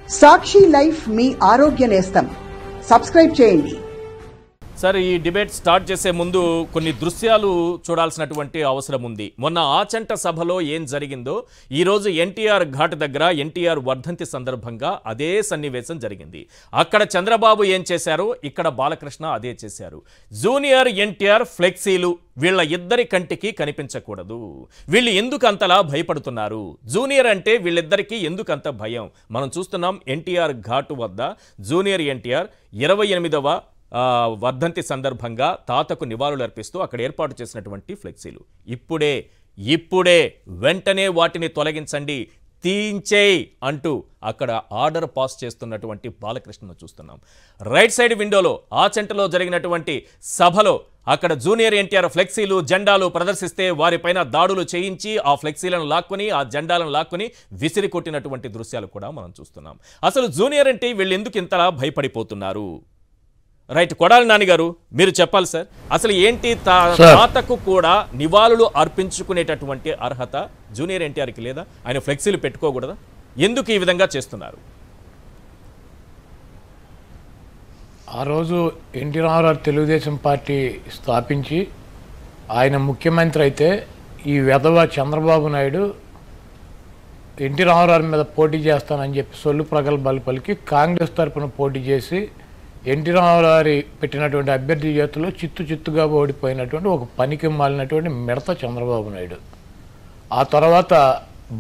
సాక్షి life మీ ఆరోగ్య నేస్తం. Subscribe చేయండి. సార్, ఈ డిబేట్ స్టార్ట్ చేసే ముందు కొన్ని దృశ్యాలు చూడాల్సినటువంటి అవసరం ఉంది. మొన్న ఆచంట సభలో ఏం జరిగిందో ఈరోజు ఎన్టీఆర్ ఘాట్ దగ్గర ఎన్టీఆర్ వర్ధంతి సందర్భంగా అదే సన్నివేశం జరిగింది. అక్కడ చంద్రబాబు ఏం చేశారో ఇక్కడ బాలకృష్ణ అదే చేశారు. జూనియర్ ఎన్టీఆర్ ఫ్లెక్సీలు వీళ్ళ ఇద్దరి కంటికి కనిపించకూడదు. వీళ్ళు ఎందుకు అంతలా భయపడుతున్నారు? జూనియర్ అంటే వీళ్ళిద్దరికీ ఎందుకంత భయం? మనం చూస్తున్నాం ఎన్టీఆర్ ఘాటు వద్ద జూనియర్ ఎన్టీఆర్ 28వ వర్ధంతి సందర్భంగా తాతకు నివాళులు అర్పిస్తూ అక్కడ ఏర్పాటు చేసినటువంటి ఫ్లెక్సీలు ఇప్పుడే వెంటనే వాటిని తొలగించండి, తీయించేయి అంటూ అక్కడ ఆర్డర్ పాస్ చేస్తున్నటువంటి బాలకృష్ణను చూస్తున్నాం. రైట్ సైడ్ విండోలో ఆచంటలో జరిగినటువంటి సభలో అక్కడ జూనియర్ ఎన్టీఆర్ ఫ్లెక్సీలు జెండాలు ప్రదర్శిస్తే వారిపైన దాడులు చేయించి ఆ ఫ్లెక్సీలను లాక్కొని ఆ జెండాలను లాక్కొని విసిరి కొట్టినటువంటి దృశ్యాలు కూడా మనం చూస్తున్నాం. అసలు జూనియర్ అంటే వీళ్ళు ఎందుకు ఇంతలా భయపడిపోతున్నారు? రైట్, కొడాలి నాని గారు మీరు చెప్పాలి సార్. అసలు ఏంటి తాతకు కూడా నివాళులు అర్పించుకునేటటువంటి అర్హత జూనియర్ ఎన్టీఆర్కి లేదా? ఆయన ఫ్లెక్సీలు పెట్టుకోకూడదా? ఎందుకు ఈ విధంగా చేస్తున్నారు? ఆ రోజు ఎన్టీ రామారావు తెలుగుదేశం పార్టీ స్థాపించి ఆయన ముఖ్యమంత్రి అయితే ఈ వెధవ చంద్రబాబు నాయుడు ఎన్టీ రామారావు మీద పోటీ చేస్తానని చెప్పి సొల్లు ప్రగల్భాలు పలికి కాంగ్రెస్ తరఫున పోటీ చేసి ఎన్టీ రామారావు పెట్టినటువంటి అభ్యర్థి చేతుల్లో చిత్తుగా ఓడిపోయినటువంటి ఒక పనికి మాలినటువంటి మిడత చంద్రబాబు నాయుడు. ఆ తర్వాత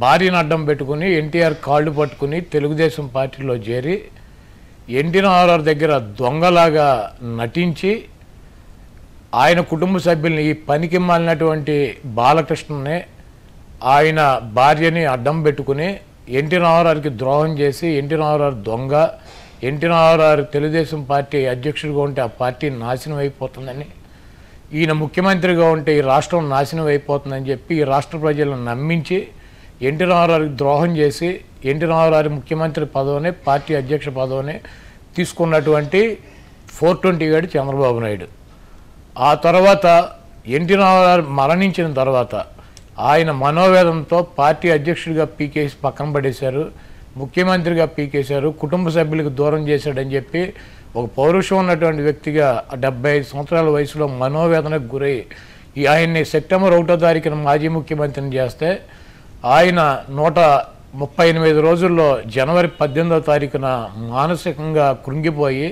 భార్యను అడ్డం పెట్టుకుని ఎన్టీఆర్ కాళ్ళు పట్టుకుని తెలుగుదేశం పార్టీలో చేరి ఎన్టీ రామారావు దగ్గర దొంగలాగా నటించి ఆయన కుటుంబ సభ్యుల్ని ఈ పనికి మాలినటువంటి బాలకృష్ణనే ఆయన భార్యని అడ్డం పెట్టుకుని ఎన్టీ రామారావుకి ద్రోహం చేసి ఎన్టీ రామారావు దొంగ, ఎన్టీ రామారావు తెలుగుదేశం పార్టీ అధ్యక్షుడిగా ఉంటే ఆ పార్టీ నాశనం అయిపోతుందని, ఈయన ముఖ్యమంత్రిగా ఉంటే ఈ రాష్ట్రం నాశనం అయిపోతుందని చెప్పి ఈ రాష్ట్ర ప్రజలను నమ్మించి ఎన్టీ రామారావుకి ద్రోహం చేసి ఎన్టీ రామారావు ముఖ్యమంత్రి పదవిని పార్టీ అధ్యక్ష పదవిని తీసుకున్నటువంటి 420 గాడి చంద్రబాబు నాయుడు. ఆ తర్వాత ఎన్టీ రామారావు మరణించిన తర్వాత ఆయన మనోవేదంతో పార్టీ అధ్యక్షుడిగా పీకేసి పక్కన పడేశారు, ముఖ్యమంత్రిగా పీకేశారు, కుటుంబ సభ్యులకు దూరం చేశాడని చెప్పి ఒక పౌరుషం ఉన్నటువంటి వ్యక్తిగా 75 సంవత్సరాల వయసులో మనోవేదనకు గురై ఆయన్ని సెప్టెంబర్ 1వ తారీఖున మాజీ ముఖ్యమంత్రిని చేస్తే ఆయన 138 రోజుల్లో జనవరి 18వ తారీఖున మానసికంగా కృంగిపోయి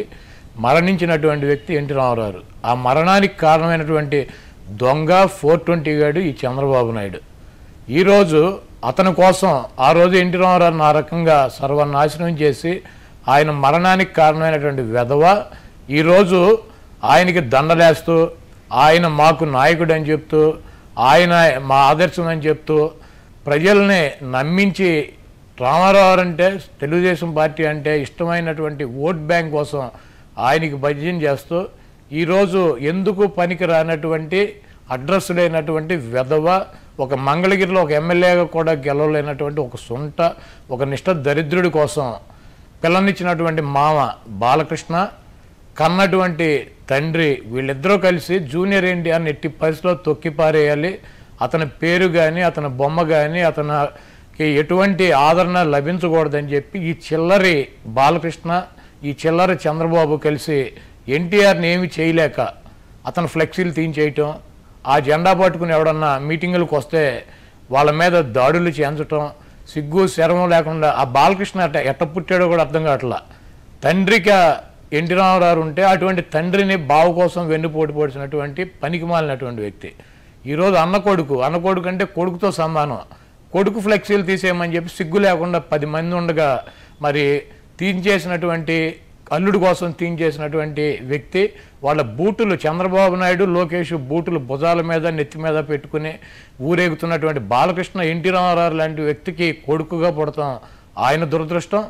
మరణించినటువంటి వ్యక్తి ఎన్టీ రామారావు. ఆ మరణానికి కారణమైనటువంటి దొంగ 420 గాడు ఈ చంద్రబాబు నాయుడు. ఈరోజు అతని కోసం ఆ రోజు ఎన్టీ రామారావుని ఆ రకంగా సర్వనాశనం చేసి ఆయన మరణానికి కారణమైనటువంటి వెధవ ఈరోజు ఆయనకి దండలేస్తూ ఆయన మాకు నాయకుడు అని చెప్తూ ఆయన మా ఆదర్శం అని చెప్తూ ప్రజల్ని నమ్మించి రామారావు అంటే తెలుగుదేశం పార్టీ అంటే ఇష్టమైనటువంటి ఓట్ బ్యాంక్ కోసం ఆయనకి భజన చేస్తూ ఈరోజు ఎందుకు పనికి రానటువంటి అడ్రస్ లేనటువంటి వెధవ, ఒక మంగళగిరిలో ఒక ఎమ్మెల్యేగా కూడా గెలవలేనటువంటి ఒక సొంట ఒక నిష్ఠ దరిద్రుడి కోసం పిల్లనిచ్చినటువంటి మామ బాలకృష్ణ, కన్నటువంటి తండ్రి వీళ్ళిద్దరూ కలిసి జూనియర్ ఎన్టీఆర్ని ఎట్టి పరిస్థితిలో తొక్కిపారేయాలి, అతని పేరు కానీ అతని బొమ్మ కానీ అతనికి ఎటువంటి ఆదరణ లభించకూడదని చెప్పి ఈ చిల్లరి బాలకృష్ణ ఈ చిల్లరి చంద్రబాబు కలిసి ఎన్టీఆర్ని ఏమి చేయలేక అతను ఫ్లెక్సీలు తీయించేయటం, ఆ జెండా పట్టుకుని ఎవడన్నా మీటింగులకు వస్తే వాళ్ళ మీద దాడులు చేయించటం, సిగ్గు శరమం లేకుండా ఆ బాలకృష్ణ ఎట్ట పుట్టాడో కూడా అర్థం కావట్లా. తండ్రికి ఎన్టీ రామారావు ఉంటే అటువంటి తండ్రిని బావ కోసం వెన్నుపోటు పొడిచినటువంటి పనికి మాలినటువంటి వ్యక్తి ఈరోజు అన్న కొడుకు అంటే కొడుకుతో సమానం. కొడుకు ఫ్లెక్సీలు తీసేయమని చెప్పి సిగ్గు లేకుండా 10 మంది ఉండగా మరి తీయించేసినటువంటి అల్లుడు కోసం తీయించేసినటువంటి వ్యక్తి వాళ్ళ బూటులు చంద్రబాబు నాయుడు లోకేష్ బూటులు భుజాల మీద నెత్తి మీద పెట్టుకుని ఊరేగుతున్నటువంటి బాలకృష్ణ ఎన్టీ రామారావు లాంటి వ్యక్తికి కొడుకుగా పుడతాం ఆయన దురదృష్టం.